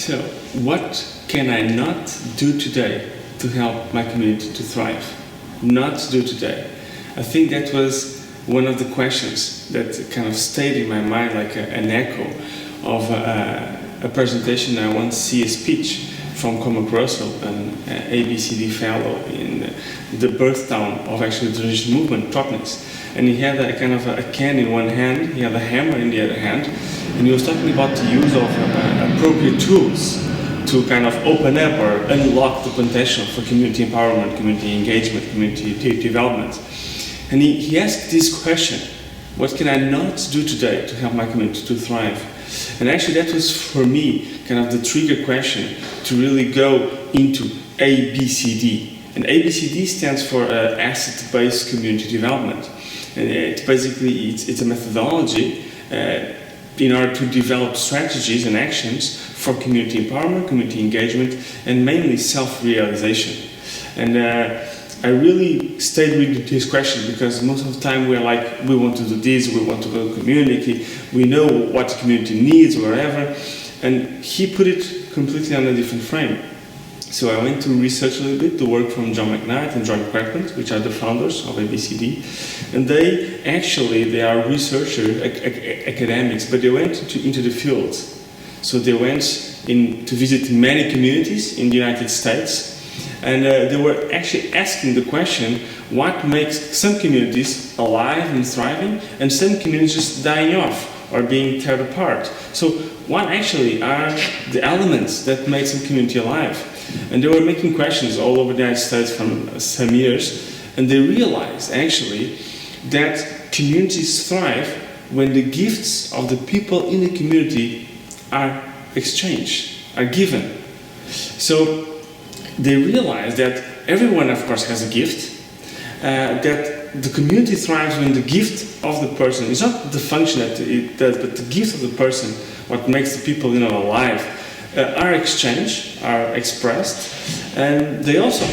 So, what can I not do today to help my community to thrive? Not do today. I think that was one of the questions that kind of stayed in my mind like an echo of a presentation I once see a speech from Cormac Russell, an ABCD fellow in the birth town of actually the transition movement, Totnes. And he had a kind of a can in one hand, he had a hammer in the other hand, and he was talking about the use of appropriate tools to kind of open up or unlock the potential for community empowerment, community engagement, community development. And he asked this question: what can I not do today to help my community to thrive? And actually that was for me kind of the trigger question to really go into ABCD. And ABCD stands for Asset-Based Community Development. And it's a methodology in order to develop strategies and actions for community empowerment, community engagement, and mainly self-realization. And I really stayed with this question because most of the time we're like, we want to do this, we want to build community, we know what the community needs or whatever, and he put it completely on a different frame. So I went to research a little bit the work from John McKnight and John Crackman, which are the founders of ABCD, and they are researchers, academics, but they went into the field. So they went in to visit many communities in the United States, and they were actually asking the question, what makes some communities alive and thriving, and some communities just dying off or being torn apart? So what actually are the elements that make some community alive? And they were making questions all over the United States for some years, and they realized actually that communities thrive when the gifts of the people in the community are exchanged, are given. So they realized that everyone, of course, has a gift, that the community thrives when the gift of the person, it's not the function that it does, but the gift of the person, what makes the people alive, are exchanged, are expressed, and they also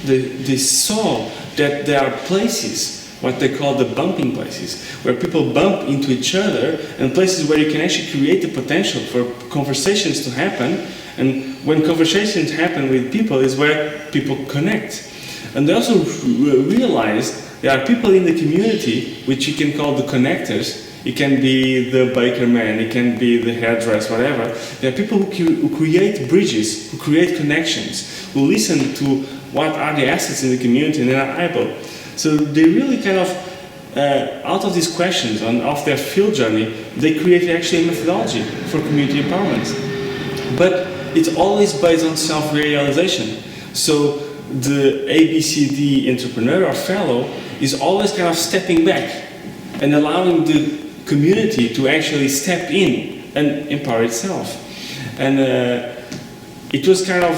they saw that there are places, what they call the bumping places, where people bump into each other, and places where you can actually create the potential for conversations to happen. And when conversations happen with people is where people connect. And they also realize there are people in the community which you can call the connectors. It can be the baker man, it can be the hairdresser, whatever. There are people who create bridges, who create connections, who listen to what are the assets in the community and they are able. So they really kind of, out of these questions and of their field journey, they created actually a methodology for community empowerment. But it's always based on self-realization. So the ABCD entrepreneur or fellow is always kind of stepping back and allowing the community to actually step in and empower itself. And it was kind of,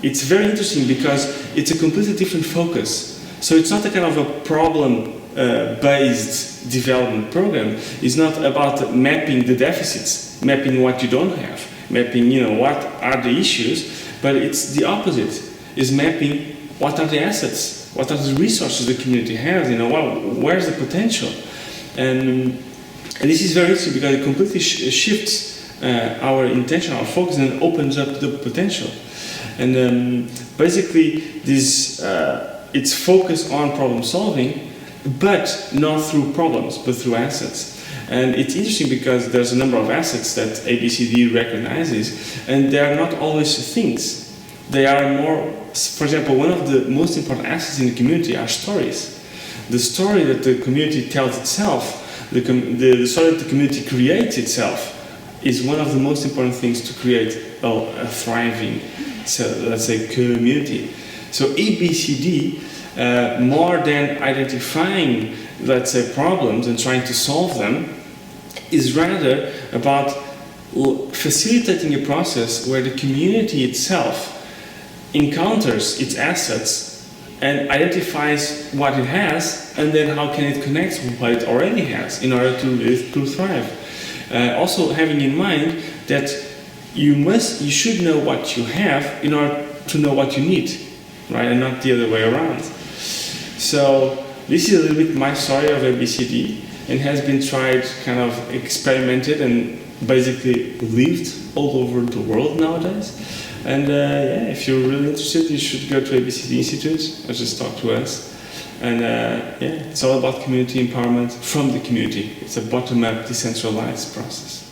it's very interesting because it's a completely different focus. So it's not a kind of a problem-based development program. It's not about mapping the deficits, mapping what you don't have, mapping, what are the issues, but it's the opposite, is mapping what are the assets, what are the resources the community has, where's the potential. And this is very interesting because it completely shifts our intention, our focus, and opens up the potential. And basically, this it's focused on problem solving, but not through problems, but through assets. And it's interesting because there's a number of assets that ABCD recognizes, and they are not always things. They are more, for example, one of the most important assets in the community are stories. The story that the community tells itself, the story that the community creates itself, is one of the most important things to create a thriving, so let's say, community. So ABCD, more than identifying, let's say, problems and trying to solve them, is rather about facilitating a process where the community itself encounters its assets and identifies what it has, and then how can it connect with what it already has in order to thrive. Also having in mind that you should know what you have in order to know what you need, right, and not the other way around. So this is a little bit my story of ABCD, and has been tried, kind of experimented, and basically lived all over the world nowadays. And yeah, if you're really interested, you should go to ABCD Institute or just talk to us. And yeah, it's all about community empowerment from the community. It's a bottom-up, decentralized process.